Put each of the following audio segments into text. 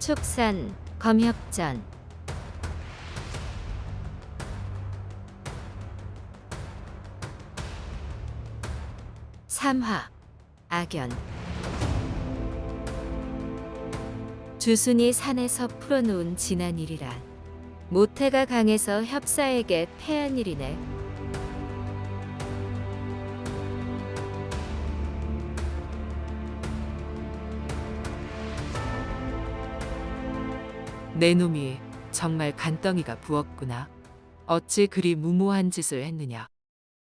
축산, 검협전. 3화 악연. 주순이 산에서 풀어놓은 지난 일이란 모태가 강에서 협사에게 패한 일이네. 내 놈이 정말 간덩이가 부었구나. 어찌 그리 무모한 짓을 했느냐.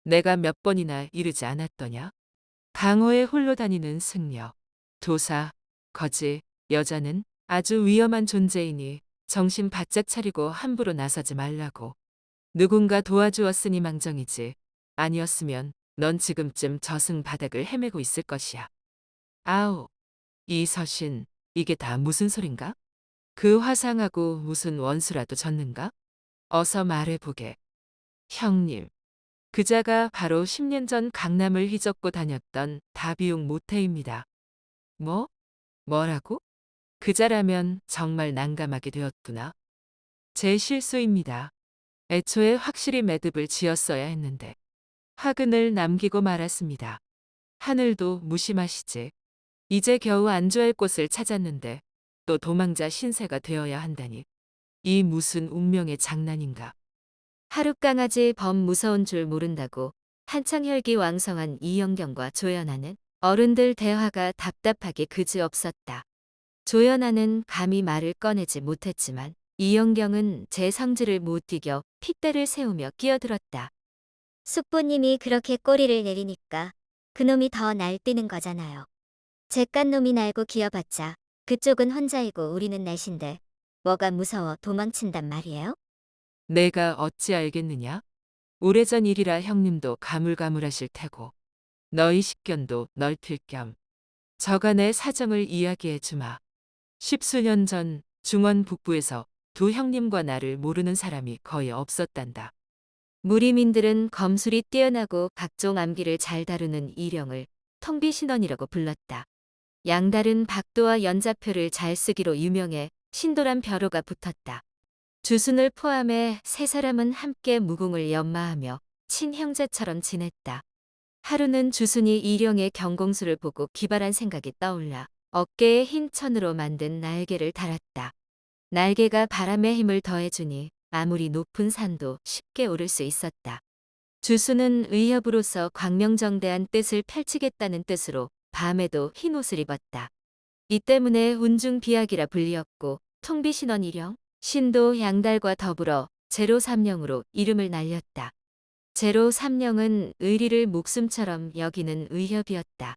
내가 몇 번이나 이르지 않았더냐. 강호에 홀로 다니는 승려, 도사, 거지, 여자는 아주 위험한 존재이니 정신 바짝 차리고 함부로 나서지 말라고. 누군가 도와주었으니 망정이지. 아니었으면 넌 지금쯤 저승 바닥을 헤매고 있을 것이야. 아우, 이 서신, 이게 다 무슨 소린가? 그 화상하고 무슨 원수라도 졌는가? 어서 말해보게. 형님, 그자가 바로 10년 전 강남을 휘젓고 다녔던 다비용 모태입니다. 뭐? 뭐라고? 그자라면 정말 난감하게 되었구나. 제 실수입니다. 애초에 확실히 매듭을 지었어야 했는데 화근을 남기고 말았습니다. 하늘도 무심하시지. 이제 겨우 안주할 곳을 찾았는데 또 도망자 신세가 되어야 한다니. 이 무슨 운명의 장난인가. 하룻강아지 범 무서운 줄 모른다고 한창 혈기왕성한 이영경과 조연아는 어른들 대화가 답답하게 그지없었다. 조연아는 감히 말을 꺼내지 못했지만 이영경은 제 성질을 못 이겨 핏대를 세우며 끼어들었다. 숙부님이 그렇게 꼬리를 내리니까 그놈이 더 날뛰는 거잖아요. 잿간놈이 날고 기어봤자 그쪽은 혼자이고 우리는 넷인데 뭐가 무서워 도망친단 말이에요? 내가 어찌 알겠느냐? 오래전 일이라 형님도 가물가물하실 테고 너희 식견도 넓힐 겸 저간의 사정을 이야기해 주마. 십수년 전 중원 북부에서 두 형님과 나를 모르는 사람이 거의 없었단다. 무리민들은 검술이 뛰어나고 각종 암기를 잘 다루는 이령을 통비신원이라고 불렀다. 양다른 박도와 연자표를 잘 쓰기로 유명해 신도란 벼로가 붙었다. 주순을 포함해 세 사람은 함께 무궁을 연마하며 친형제처럼 지냈다. 하루는 주순이 이령의 경공술을 보고 기발한 생각이 떠올라 어깨에 흰 천으로 만든 날개를 달았다. 날개가 바람의 힘을 더해주니 아무리 높은 산도 쉽게 오를 수 있었다. 주순은 의협으로서 광명정대한 뜻을 펼치겠다는 뜻으로 밤에도 흰 옷을 입었다. 이 때문에 운중비약이라 불리었고 통비신원 이령, 신도 양달과 더불어 제로삼령으로 이름을 날렸다. 제로삼령은 의리를 목숨처럼 여기는 의협이었다.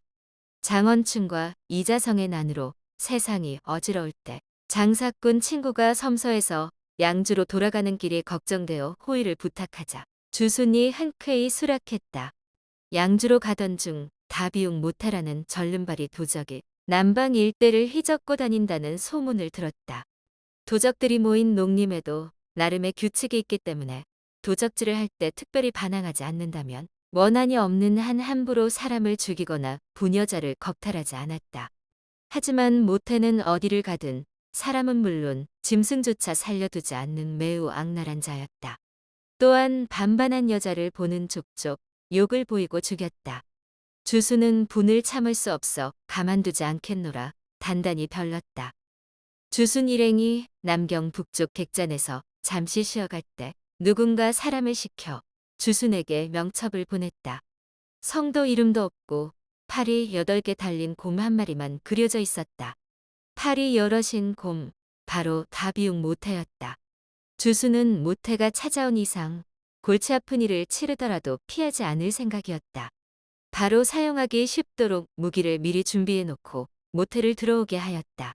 장원충과 이자성의 난으로 세상이 어지러울 때 장사꾼 친구가 섬서에서 양주로 돌아가는 길이 걱정되어 호의를 부탁하자 주순이 흔쾌히 수락했다. 양주로 가던 중 다비용 모태라는 절름발이 도적이 남방 일대를 휘젓고 다닌다는 소문을 들었다. 도적들이 모인 농림에도 나름의 규칙이 있기 때문에 도적질을 할 때 특별히 반항하지 않는다면 원한이 없는 한 함부로 사람을 죽이거나 부녀자를 겁탈하지 않았다. 하지만 모태는 어디를 가든 사람은 물론 짐승조차 살려두지 않는 매우 악랄한 자였다. 또한 반반한 여자를 보는 족족 욕을 보이고 죽였다. 주수는 분을 참을 수 없어 가만두지 않겠노라 단단히 별렀다. 주순 일행이 남경 북쪽 객잔에서 잠시 쉬어갈 때 누군가 사람을 시켜 주순에게 명첩을 보냈다. 성도 이름도 없고 팔이 8개 달린 곰 한 마리만 그려져 있었다. 팔이 여럿인 곰, 바로 다비용 모태였다. 주순은 모태가 찾아온 이상 골치 아픈 일을 치르더라도 피하지 않을 생각이었다. 바로 사용하기 쉽도록 무기를 미리 준비해 놓고 모태를 들어오게 하였다.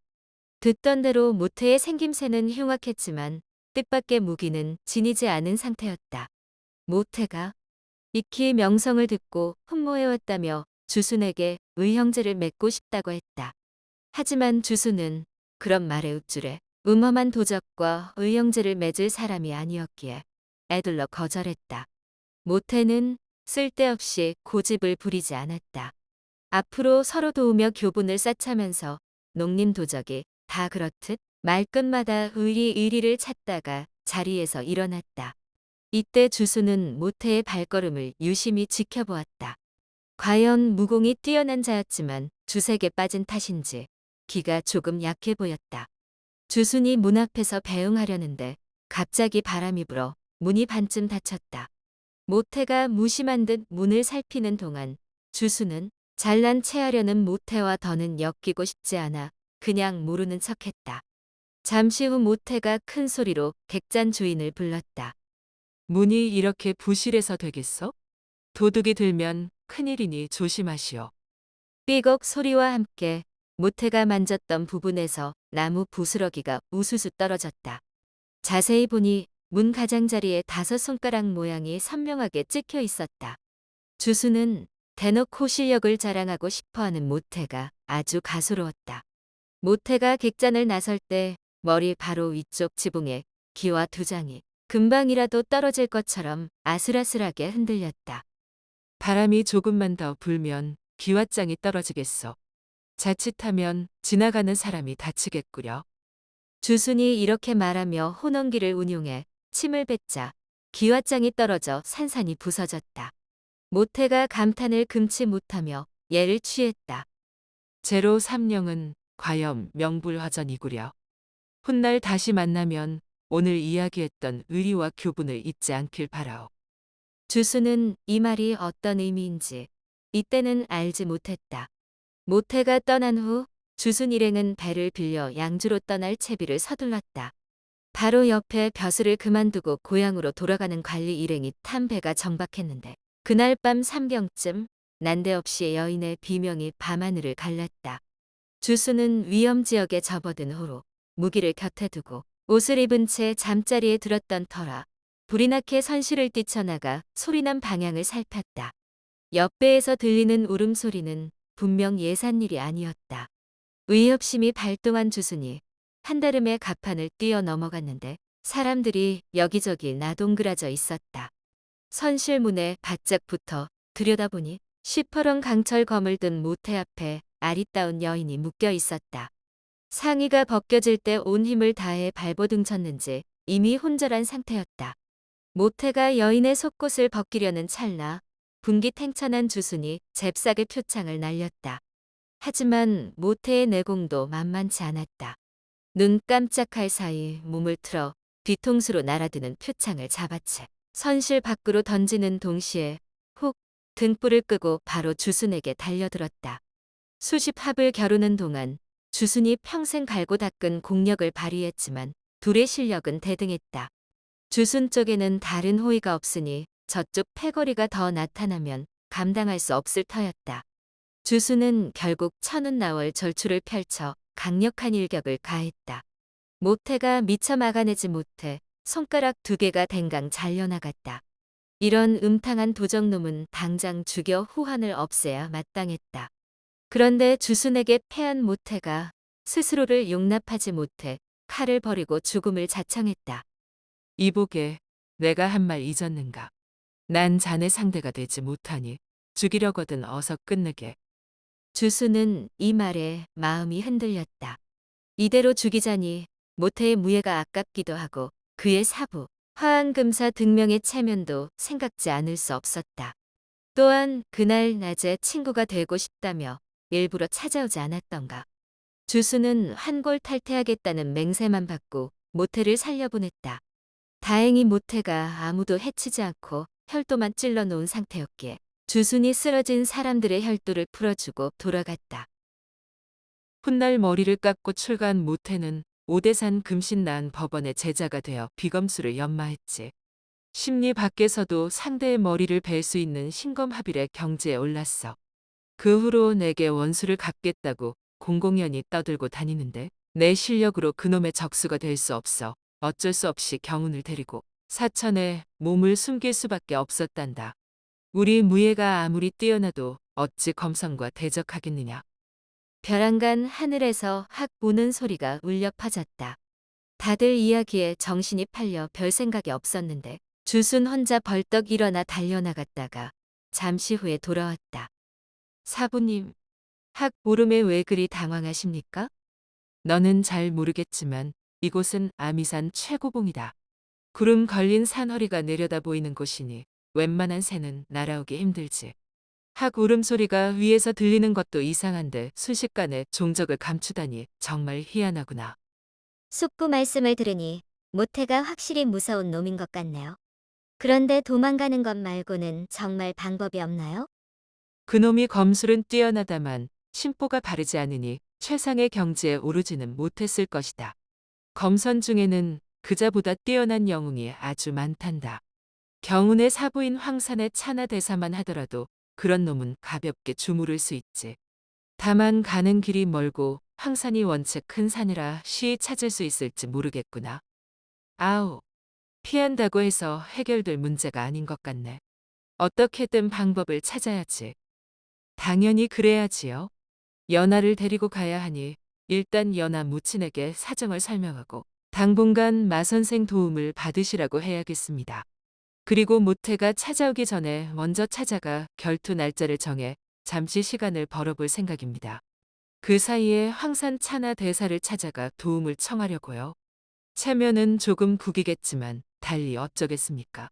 듣던 대로 모태의 생김새는 흉악했지만 뜻밖의 무기는 지니지 않은 상태였다. 모태가 익히 명성을 듣고 흠모해왔다며 주순에게 의형제를 맺고 싶다고 했다. 하지만 주순은 그런 말에 읍줄에 음험한 도적과 의형제를 맺을 사람이 아니었기에 애들러 거절했다. 모태는 쓸데없이 고집을 부리지 않았다. 앞으로 서로 도우며 교분을 쌓자면서 농림 도적이 다 그렇듯 말끝마다 의리를 찾다가 자리에서 일어났다. 이때 주수는 모태의 발걸음을 유심히 지켜보았다. 과연 무공이 뛰어난 자였지만 주색에 빠진 탓인지 기가 조금 약해 보였다. 주순이 문 앞에서 배웅하려는데 갑자기 바람이 불어 문이 반쯤 닫혔다. 모태가 무심한 듯 문을 살피는 동안 주수는 잘난 체하려는 모태와 더는 엮이고 싶지 않아 그냥 모르는 척했다. 잠시 후 모태가 큰 소리로 객잔 주인을 불렀다. 문이 이렇게 부실해서 되겠어? 도둑이 들면 큰일이니 조심하시오. 삐걱 소리와 함께 모태가 만졌던 부분에서 나무 부스러기가 우수수 떨어졌다. 자세히 보니 문 가장자리에 5손가락 모양이 선명하게 찍혀 있었다. 주수는 대놓고 실력을 자랑하고 싶어하는 모태가 아주 가소로웠다. 모태가 객잔을 나설 때 머리 바로 위쪽 지붕에 기와 2장이 금방이라도 떨어질 것처럼 아슬아슬하게 흔들렸다. 바람이 조금만 더 불면 기왓장이 떨어지겠어. 자칫하면 지나가는 사람이 다치겠구려. 주순이 이렇게 말하며 혼원기를 운용해 침을 뱉자 기왓장이 떨어져 산산이 부서졌다. 모태가 감탄을 금치 못하며 예를 취했다. 제로 삼령은 과연 명불허전이구려. 훗날 다시 만나면 오늘 이야기했던 의리와 교훈을 잊지 않길 바라오. 주수는 이 말이 어떤 의미인지 이때는 알지 못했다. 모태가 떠난 후 주순 일행은 배를 빌려 양주로 떠날 채비를 서둘렀다. 바로 옆에 벼슬을 그만두고 고향으로 돌아가는 관리 일행이 탄 배가 정박했는데 그날 밤 3경쯤 난데없이 여인의 비명이 밤하늘을 갈랐다. 주수는 위험 지역에 접어든 후로 무기를 곁에 두고 옷을 입은 채 잠자리에 들었던 터라 불이 나게 선실을 뛰쳐나가 소리난 방향을 살폈다. 옆배에서 들리는 울음소리는 분명 예산일이 아니었다. 의협심이 발동한 주순이 한달음에 갑판을 뛰어 넘어갔는데 사람들이 여기저기 나동그라져 있었다. 선실문에 바짝 붙어 들여다보니 시퍼런 강철 검을 든 모태 앞에 아리따운 여인이 묶여 있었다. 상의가 벗겨질 때 온 힘을 다해 발버둥쳤는지 이미 혼절한 상태였다. 모태가 여인의 속옷을 벗기려는 찰나 분기탱천한 주순이 잽싸게 표창을 날렸다. 하지만 모태의 내공도 만만치 않았다. 눈 깜짝할 사이 몸을 틀어 뒤통수로 날아드는 표창을 잡아채 선실 밖으로 던지는 동시에 훅 등불을 끄고 바로 주순에게 달려들었다. 수십 합을 겨루는 동안 주순이 평생 갈고 닦은 공력을 발휘했지만 둘의 실력은 대등했다. 주순 쪽에는 다른 호의가 없으니 저쪽 패거리가 더 나타나면 감당할 수 없을 터였다. 주순은 결국 천운나월 절출을 펼쳐 강력한 일격을 가했다. 모태가 미처 막아내지 못해 손가락 2개가 댕강 잘려나갔다. 이런 음탕한 도적놈은 당장 죽여 후환을 없애야 마땅했다. 그런데 주순에게 패한 모태가 스스로를 용납하지 못해 칼을 버리고 죽음을 자청했다. 이보게, 내가 한 말 잊었는가. 난 자네 상대가 되지 못하니 죽이려거든 어서 끝내게. 주수는 이 말에 마음이 흔들렸다. 이대로 죽이자니 모태의 무예가 아깝기도 하고 그의 사부, 화한금사 등명의 체면도 생각지 않을 수 없었다. 또한 그날 낮에 친구가 되고 싶다며 일부러 찾아오지 않았던가. 주수는 환골탈태하겠다는 맹세만 받고 모태를 살려보냈다. 다행히 모태가 아무도 해치지 않고 혈도만 찔러놓은 상태였기에 주순이 쓰러진 사람들의 혈도를 풀어주고 돌아갔다. 훗날 머리를 깎고 출가한 모태는 오대산 금신난 법원의 제자가 되어 비검수를 연마했지. 심리 밖에서도 상대의 머리를 벨 수 있는 신검합일의 경지에 올랐어. 그 후로 내게 원수를 갚겠다고 공공연히 떠들고 다니는데 내 실력으로 그놈의 적수가 될 수 없어 어쩔 수 없이 경운을 데리고 사천에 몸을 숨길 수밖에 없었단다. 우리 무예가 아무리 뛰어나도 어찌 검성과 대적하겠느냐. 벼랑간 하늘에서 확 우는 소리가 울려 퍼졌다. 다들 이야기에 정신이 팔려 별 생각이 없었는데 주순 혼자 벌떡 일어나 달려나갔다가 잠시 후에 돌아왔다. 사부님, 학 오름에 왜 그리 당황하십니까? 너는 잘 모르겠지만 이곳은 아미산 최고봉이다. 구름 걸린 산허리가 내려다 보이는 곳이니 웬만한 새는 날아오기 힘들지. 학 울음소리가 위에서 들리는 것도 이상한데 순식간에 종적을 감추다니 정말 희한하구나. 숙부 말씀을 들으니 모태가 확실히 무서운 놈인 것 같네요. 그런데 도망가는 것 말고는 정말 방법이 없나요? 그놈이 검술은 뛰어나다만 심보가 바르지 않으니 최상의 경지에 오르지는 못했을 것이다. 검선 중에는 그자보다 뛰어난 영웅이 아주 많단다. 경운의 사부인 황산의 차나대사만 하더라도 그런 놈은 가볍게 주무를 수 있지. 다만 가는 길이 멀고 황산이 원체 큰 산이라 쉬이 찾을 수 있을지 모르겠구나. 아우, 피한다고 해서 해결될 문제가 아닌 것 같네. 어떻게든 방법을 찾아야지. 당연히 그래야지요. 연하를 데리고 가야 하니 일단 연하 무친에게 사정을 설명하고 당분간 마선생 도움을 받으시라고 해야겠습니다. 그리고 모태가 찾아오기 전에 먼저 찾아가 결투 날짜를 정해 잠시 시간을 벌어볼 생각입니다. 그 사이에 황산 차나 대사를 찾아가 도움을 청하려고요. 체면은 조금 구기겠지만 달리 어쩌겠습니까?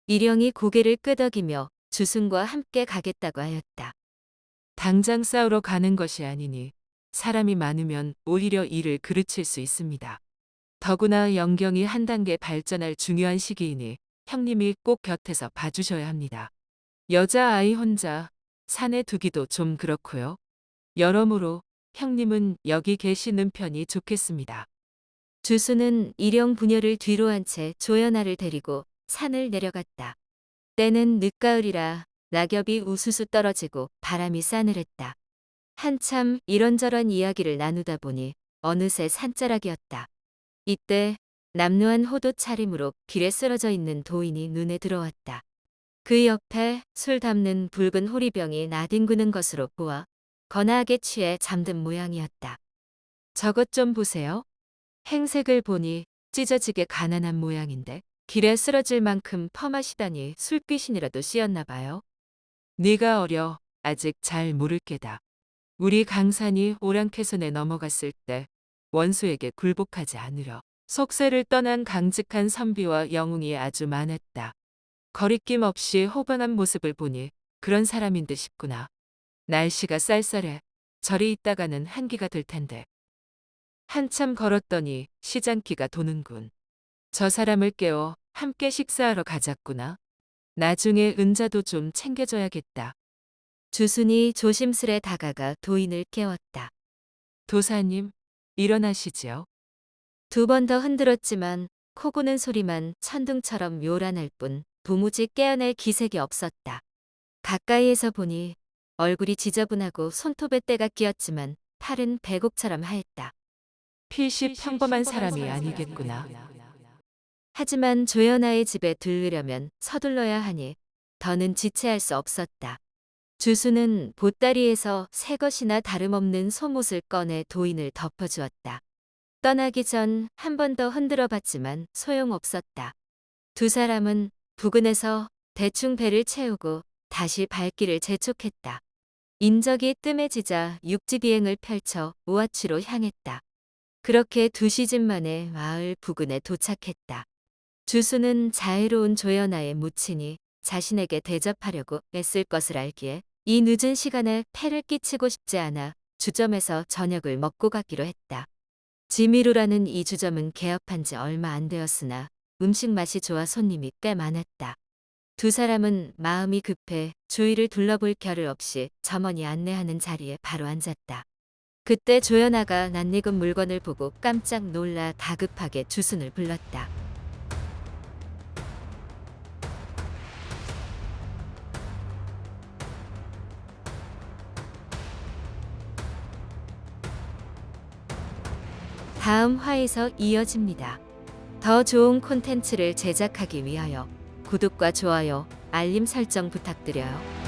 일영이 고개를 끄덕이며 주순과 함께 가겠다고 하였다. 당장 싸우러 가는 것이 아니니 사람이 많으면 오히려 일을 그르칠 수 있습니다. 더구나 영경이 한 단계 발전할 중요한 시기이니 형님이 꼭 곁에서 봐주셔야 합니다. 여자아이 혼자 산에 두기도 좀 그렇고요. 여러모로 형님은 여기 계시는 편이 좋겠습니다. 주순은 일영 부녀를 뒤로 한 채 조연아를 데리고 산을 내려갔다. 때는 늦가을이라 낙엽이 우수수 떨어지고 바람이 싸늘했다. 한참 이런저런 이야기를 나누다 보니 어느새 산자락이었다. 이때 남루한 호도 차림으로 길에 쓰러져 있는 도인이 눈에 들어왔다. 그 옆에 술 담는 붉은 호리병이 나뒹구는 것으로 보아 거나하게 취해 잠든 모양이었다. 저것 좀 보세요. 행색을 보니 찢어지게 가난한 모양인데 길에 쓰러질 만큼 펌하시다니 술귀신이라도 씌었나 봐요. 네가 어려 아직 잘 모를 게다. 우리 강산이 오랑캐손에 넘어갔을 때 원수에게 굴복하지 않으려 속세를 떠난 강직한 선비와 영웅이 아주 많았다. 거리낌 없이 호방한 모습을 보니 그런 사람인 듯 싶구나. 날씨가 쌀쌀해 저리 있다가는 한기가 들 텐데. 한참 걸었더니 시장기가 도는군. 저 사람을 깨워 함께 식사하러 가자꾸나. 나중에 은자도 좀 챙겨줘야겠다. 주순이 조심스레 다가가 도인을 깨웠다. 도사님, 일어나시지요. 두 번 더 흔들었지만 코 고는 소리만 천둥처럼 요란할 뿐 도무지 깨어날 기색이 없었다. 가까이에서 보니 얼굴이 지저분하고 손톱에 때가 끼었지만 팔은 배곡처럼 하였다. 필시 평범한 사람이 아니겠구나. 하지만 조연아의 집에 들르려면 서둘러야 하니 더는 지체할 수 없었다. 주수는 보따리에서 새 것이나 다름없는 솜옷을 꺼내 도인을 덮어주었다. 떠나기 전 한 번 더 흔들어 봤지만 소용없었다. 두 사람은 부근에서 대충 배를 채우고 다시 발길을 재촉했다. 인적이 뜸해지자 육지 비행을 펼쳐 우아치로 향했다. 그렇게 2시즌 만에 마을 부근에 도착했다. 주수는 자애로운 조연아의 무친이 자신에게 대접하려고 애쓸 것을 알기에 이 늦은 시간에 폐를 끼치고 싶지 않아 주점에서 저녁을 먹고 가기로 했다. 지미루라는 이 주점은 개업한 지 얼마 안 되었으나 음식 맛이 좋아 손님이 꽤 많았다. 두 사람은 마음이 급해 주위를 둘러볼 겨를 없이 점원이 안내하는 자리에 바로 앉았다. 그때 조연아가 낯익은 물건을 보고 깜짝 놀라 다급하게 주순을 불렀다. 다음 화에서 이어집니다. 더 좋은 콘텐츠를 제작하기 위하여 구독과 좋아요, 알림 설정 부탁드려요.